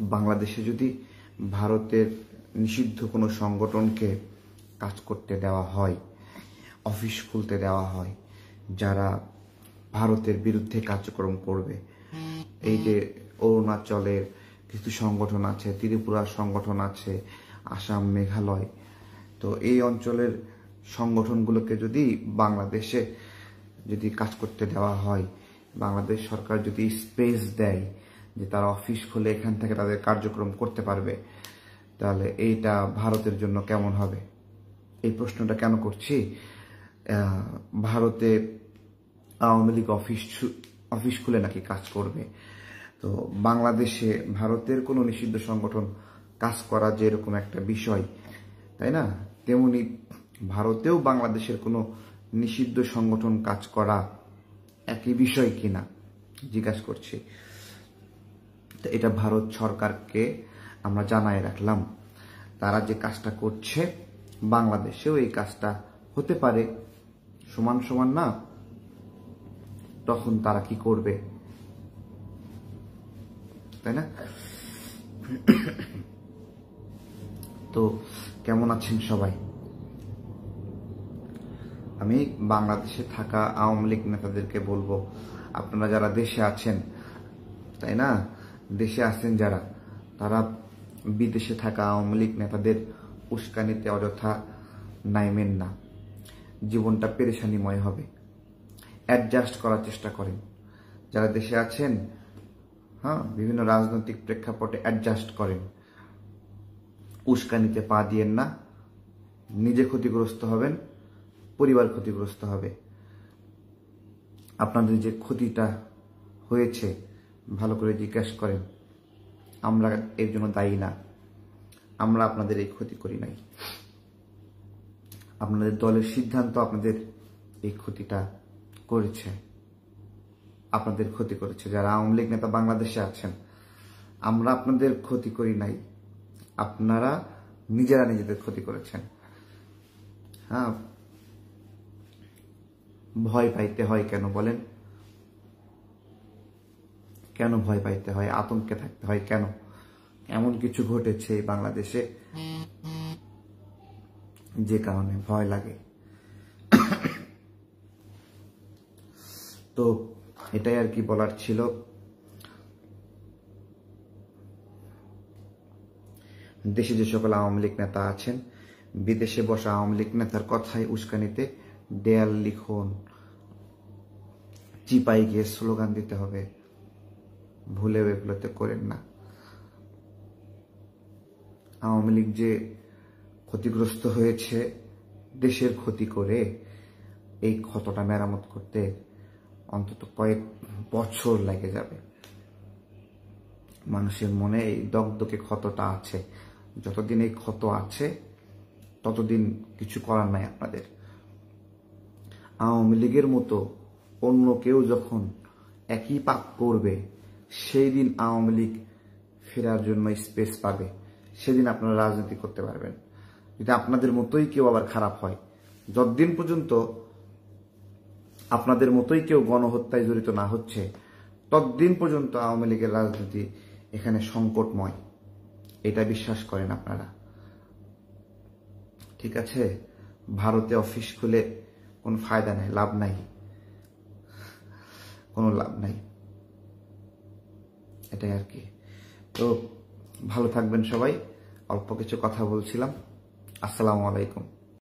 বাংলাদেশে যদি ভারতের নিষিদ্ধ কোনো সংগঠনকে কাজ করতে দেওয়া হয়, অফিস খুলতে দেওয়া হয়, যারা ভারতের বিরুদ্ধে কার্যক্রম করবে, এই যে অরুণাচলের কিছু সংগঠন আছে, ত্রিপুরার সংগঠন আছে, আসাম, মেঘালয়, তো এই অঞ্চলের সংগঠনগুলোকে যদি বাংলাদেশে যদি কাজ করতে দেওয়া হয়, বাংলাদেশ সরকার যদি স্পেস দেয় যে তারা অফিস খুলে এখান থেকে তাদের কার্যক্রম করতে পারবে, তাহলে এইটা ভারতের জন্য কেমন হবে? এই প্রশ্নটা কেন করছি? ভারতে আওয়ামী লীগ অফিস খুলে নাকি কাজ করবে। তো বাংলাদেশে ভারতের কোনো নিষিদ্ধ সংগঠন কাজ করা যে এরকম একটা বিষয়, তাই না? তেমনি ভারতেও বাংলাদেশের কোনো নিষিদ্ধ সংগঠন কাজ করা একই বিষয় কিনা জিজ্ঞাসা করছি। তো এটা ভারত সরকারকে আমরা জানাই রাখলাম, তারা যে কাজটা করছে বাংলাদেশেও এই কাজটা হতে পারে, সমান সমান না? তখন তারা কি করবে, তাই না? তো কেমন আছেন সবাই? আমি বাংলাদেশে থাকা আওয়ামী লীগ নেতাদেরকে বলবো, আপনারা যারা দেশে আছেন, তাই না, দেশে আছেন যারা, তারা বিদেশে থাকা আওয়ামী লীগ নেতাদের উস্কানিতে অযথা নাইমেন না। জীবনটা পেরেশানিময় হবে। অ্যাডজাস্ট করার চেষ্টা করেন। যারা দেশে আছেন, বিভিন্ন রাজনৈতিক প্রেক্ষাপটে অ্যাডজাস্ট করেন। উস্কানিতে পা দিয়েন না। নিজে ক্ষতিগ্রস্ত হবেন, পরিবার ক্ষতিগ্রস্ত হবে। আপনাদের যে ক্ষতিটা হয়েছে ভালো করে জিজ্ঞাসা করেন। আমরা এর জন্য দায়ী না, আমরা আপনাদের এই ক্ষতি করি নাই। আপনাদের দলের সিদ্ধান্ত আপনাদের এই ক্ষতিটা করেছে, আপনাদের ক্ষতি করেছে। যারা আওয়ামী লীগ নেতা বাংলাদেশে আছেন, আমরা আপনাদের ক্ষতি করি নাই, আপনারা নিজেরা নিজেদের ক্ষতি করেছেন। ভয় পাইতে হয় কেন বলেন? কেন ভয় পাইতে হয়, আতঙ্কে থাকতে হয় কেন? এমন কিছু ঘটেছে বাংলাদেশে যে কারণে ভয় লাগে। তো এটাই আর কি বলার ছিল। দেশে যে সকল আওয়ামী লীগ নেতা আছেন, বিদেশে বসা আওয়ামী লীগ নেতার কথায় উস্কানিতে দেয়াল লিখন, চিপাই গিয়ে স্লোগান দিতে হবে, ভুলেও এগুলোতে করেন না। আওয়ামী লীগ যে ক্ষতিগ্রস্ত হয়েছে, দেশের ক্ষতি করে এই ক্ষতটা মেরামত করতে অন্তত কয়েক বছর লেগে যাবে। মানুষের মনে এই দগদগে ক্ষতটা আছে, যতদিন এই ক্ষত আছে ততদিন কিছু করার নাই আপনাদের। আওয়ামী লীগের মতো অন্য কেউ যখন একই পাপ করবে, সেই দিন আওয়ামী লীগ ফেরার জন্য স্পেস পাবে, সেদিন আপনারা রাজনীতি করতে পারবেন। যদি আপনাদের মতোই কেউ আবার খারাপ হয়, যতদিন পর্যন্ত আপনাদের মতোই কেউ গণহত্যায় জড়িত না হচ্ছে, ততদিন পর্যন্ত আওয়ামী লীগের রাজনীতি এখানে সংকটময়। এটা বিশ্বাস করেন আপনারা, ঠিক আছে? ভারতে অফিস খুলে কোনো ফায়দা নাই, লাভ নাই, কোনো লাভ নাই। এটাই আর কি। তো ভালো থাকবেন সবাই। অল্প কিছু কথা বলছিলাম। আসসালামু আলাইকুম।